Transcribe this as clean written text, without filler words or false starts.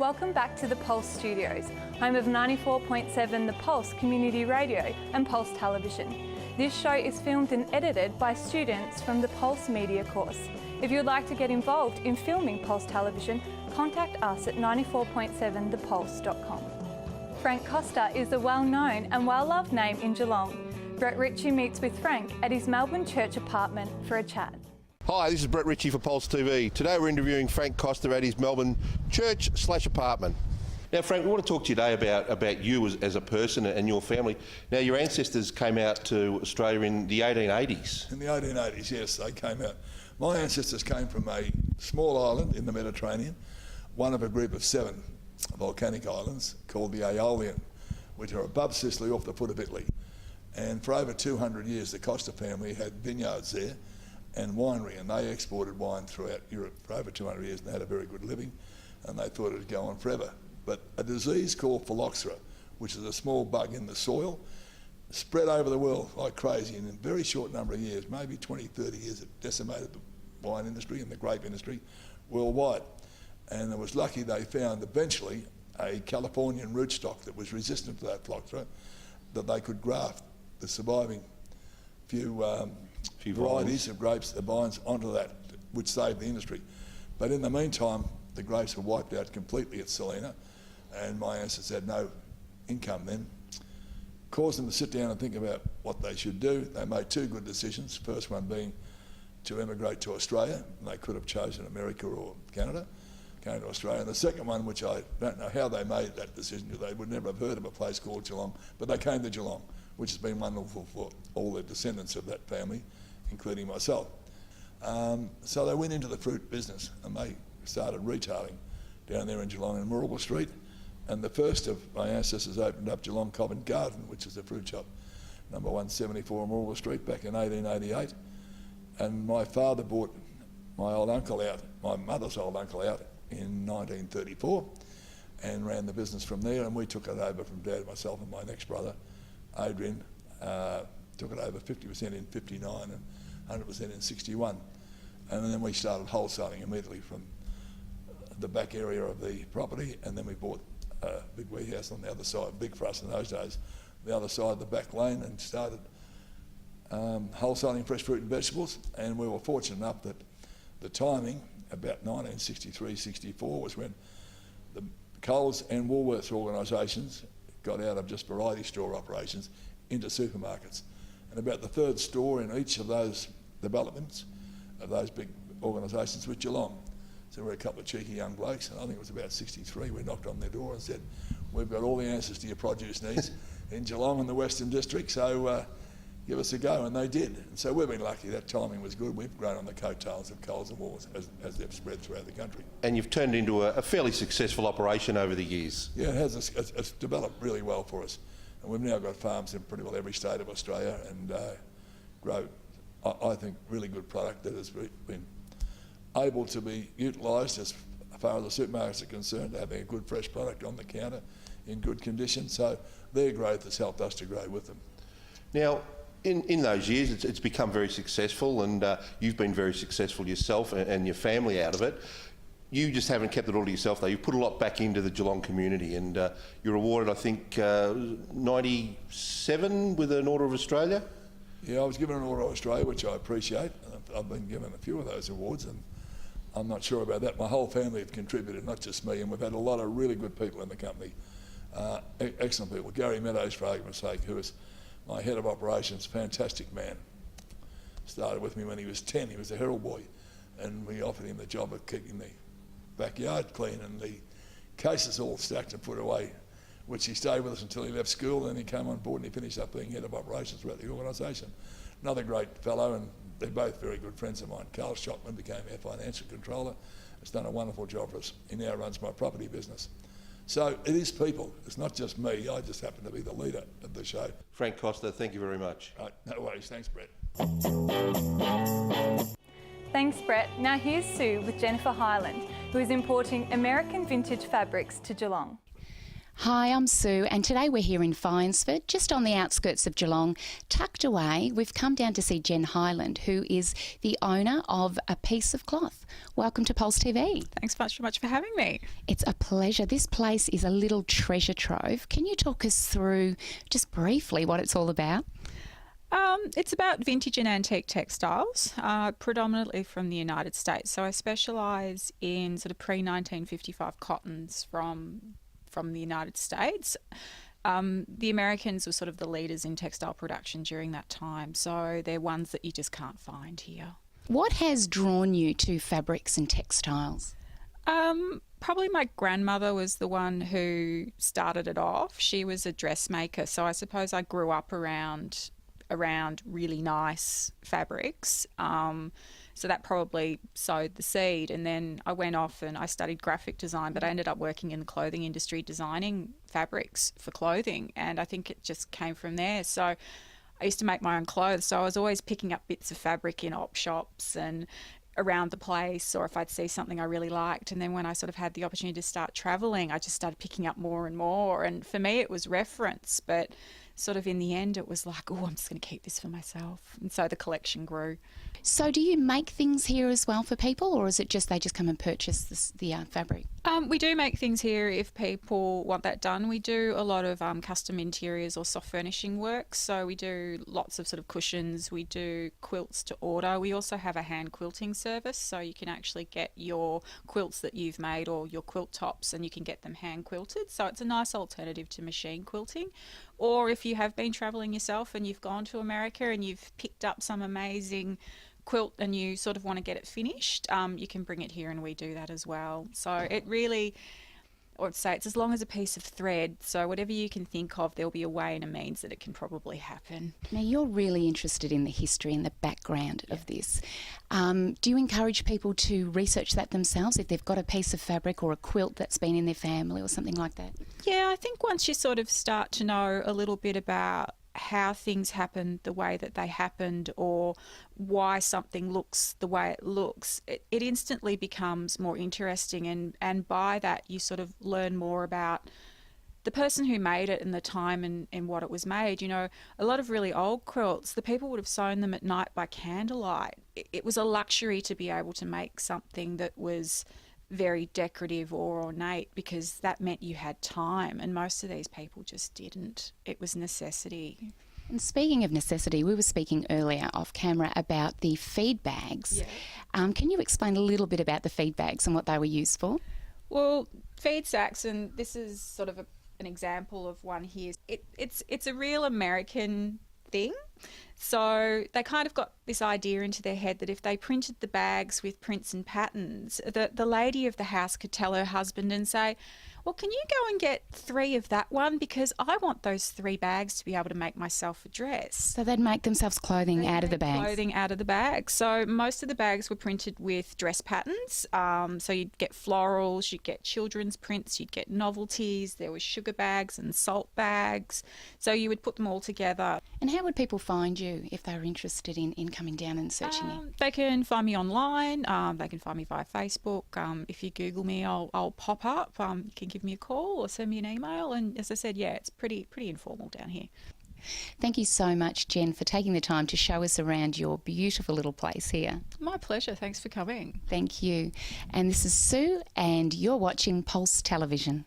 welcome back to the Pulse Studios, home of 94.7 The Pulse Community Radio and Pulse Television. This show is filmed and edited by students from the Pulse Media course. If you would like to get involved in filming Pulse Television, contact us at 94.7thepulse.com. Frank Costa is a well-known and well-loved name in Geelong. Brett Ritchie meets with Frank at his Melbourne church apartment for a chat. Hi, this is Brett Ritchie for Pulse TV. Today we're interviewing Frank Costa at his Melbourne church/apartment. Now Frank, we want to talk to you today about you as a person and your family. Now your ancestors came out to Australia in the 1880s. In the 1880s, yes, they came out. My ancestors came from a small island in the Mediterranean, one of a group of 7 volcanic islands called the Aeolian, which are above Sicily off the foot of Italy. And for over 200 years the Costa family had vineyards there and winery, and they exported wine throughout Europe for over 200 years, and they had a very good living, and they thought it would go on forever. But a disease called phylloxera, which is a small bug in the soil, spread over the world like crazy, and in a very short number of years, maybe 20, 30 years, it decimated the wine industry and the grape industry worldwide. And it was lucky they found eventually a Californian rootstock that was resistant to that phylloxera, that they could graft the surviving few varieties of grapes, the vines, onto that, which saved the industry. But in the meantime, the grapes were wiped out completely at Salina, and my ancestors had no income then. Caused them to sit down and think about what they should do. They made 2 good decisions, first one being to emigrate to Australia, and they could have chosen America or Canada, came to Australia. And the second one, which I don't know how they made that decision, because they would never have heard of a place called Geelong, but they came to Geelong, which has been wonderful for all the descendants of that family, including myself. So they went into the fruit business and they started retailing down there in Geelong in Moorabool Street. And the first of my ancestors opened up Geelong Covent Garden, which is a fruit shop, number 174 Moorabool Street, back in 1888. And my father bought my old uncle out, my mother's old uncle out, in 1934 and ran the business from there, and we took it over from Dad, myself and my next brother, Adrian, took it over 50% in 59 and 100% in 61. And then we started wholesaling immediately from the back area of the property, and then we bought a big warehouse on the other side, big for us in those days, the other side of the back lane, and started wholesaling fresh fruit and vegetables. And we were fortunate enough that the timing, about 1963-64, was when the Coles and Woolworths organisations got out of just variety store operations into supermarkets. And about the 3rd store in each of those developments of those big organisations was Geelong. So we were a couple of cheeky young blokes, and I think it was about 63, we knocked on their door and said, we've got all the answers to your produce needs in Geelong and the Western District, so give us a go, and they did. And so we've been lucky, that timing was good. We've grown on the coattails of Coles and Woolworths as they've spread throughout the country. And you've turned into a fairly successful operation over the years. Yeah, it has. It's developed really well for us. And we've now got farms in pretty well every state of Australia, and grow, I think, really good product that has been able to be utilised as far as the supermarkets are concerned, having a good fresh product on the counter in good condition. So their growth has helped us to grow with them. Now, in those years, it's become very successful, and you've been very successful yourself and your family out of it. You just haven't kept it all to yourself, though. You put a lot back into the Geelong community, and you're awarded, I think, 97 with an Order of Australia? Yeah, I was given an Order of Australia, which I appreciate. I've been given a few of those awards, and I'm not sure about that. My whole family have contributed, not just me, and we've had a lot of really good people in the company. Excellent people. Gary Meadows, for argument's sake, who is my head of operations, fantastic man. Started with me when he was 10, he was a Herald boy, and we offered him the job of keeping the backyard clean and the cases all stacked and put away, which he stayed with us until he left school. Then he came on board and he finished up being head of operations throughout the organisation. Another great fellow, and they're both very good friends of mine. Carl Shopman became our financial controller, has done a wonderful job for us. He now runs my property business. So it is people, it's not just me, I just happen to be the leader of the show. Frank Costa, thank you very much. Right, no worries, thanks Brett. Thanks, Brett. Now here's Sue with Jennifer Hyland, who is importing American vintage fabrics to Geelong. Hi, I'm Sue, and today we're here in Finesford, just on the outskirts of Geelong, tucked away. We've come down to see Jen Hyland, who is the owner of A Piece of Cloth. Welcome to Pulse TV. Thanks so much for having me. It's a pleasure. This place is a little treasure trove. Can you talk us through, just briefly, what it's all about? It's about vintage and antique textiles, predominantly from the United States. So I specialise in sort of pre-1955 cottons from the United States. The Americans were sort of the leaders in textile production during that time, so they're ones that you just can't find here. What has drawn you to fabrics and textiles? Probably my grandmother was the one who started it off. She was a dressmaker, so I suppose I grew up around really nice fabrics. So that probably sowed the seed. And then I went off and I studied graphic design, but I ended up working in the clothing industry designing fabrics for clothing. And I think it just came from there. So I used to make my own clothes. So I was always picking up bits of fabric in op shops and around the place, or if I'd see something I really liked. And then when I sort of had the opportunity to start traveling, I just started picking up more and more. And for me, it was reference, but sort of in the end, it was like, oh, I'm just going to keep this for myself. And so the collection grew. So do you make things here as well for people, or is it just they just come and purchase the fabric? We do make things here if people want that done. We do a lot of custom interiors or soft furnishing work. So we do lots of sort of cushions. We do quilts to order. We also have a hand quilting service. So you can actually get your quilts that you've made or your quilt tops and you can get them hand quilted. So it's a nice alternative to machine quilting. Or if you have been travelling yourself and you've gone to America and you've picked up some amazing quilt and you sort of want to get it finished, you can bring it here and we do that as well. So it really, I would say it's as long as a piece of thread. So whatever you can think of, there'll be a way and a means that it can probably happen. Now, you're really interested in the history and the background of this. Do you encourage people to research that themselves if they've got a piece of fabric or a quilt that's been in their family or something like that? Yeah, I think once you sort of start to know a little bit about how things happened the way that they happened or why something looks the way it looks, it instantly becomes more interesting, and by that you sort of learn more about the person who made it and the time and what it was made. You know, a lot of really old quilts, the people would have sewn them at night by candlelight. It was a luxury to be able to make something that was very decorative or ornate because that meant you had time, and most of these people just didn't. It was necessity. And speaking of necessity, we were speaking earlier off camera about the feed bags. Yeah. Can you explain a little bit about the feed bags and what they were used for? Well, feed sacks, and this is sort of an example of one here. It's a real American thing. So they kind of got this idea into their head that if they printed the bags with prints and patterns, the lady of the house could tell her husband and say, well, can you go and get 3 of that one because I want those 3 bags to be able to make myself a dress. So they'd make themselves clothing out of the bags? Clothing out of the bags. So most of the bags were printed with dress patterns. So you'd get florals, you'd get children's prints, you'd get novelties. There were sugar bags and salt bags. So you would put them all together. And how would people find you if they were interested in coming down and searching you? They can find me online. They can find me via Facebook. If you Google me, I'll pop up. You can give me a call or send me an email. And as I said, yeah, it's pretty informal down here. Thank you so much, Jen, for taking the time to show us around your beautiful little place here. My pleasure. Thanks for coming. Thank you. And this is Sue, and you're watching Pulse Television.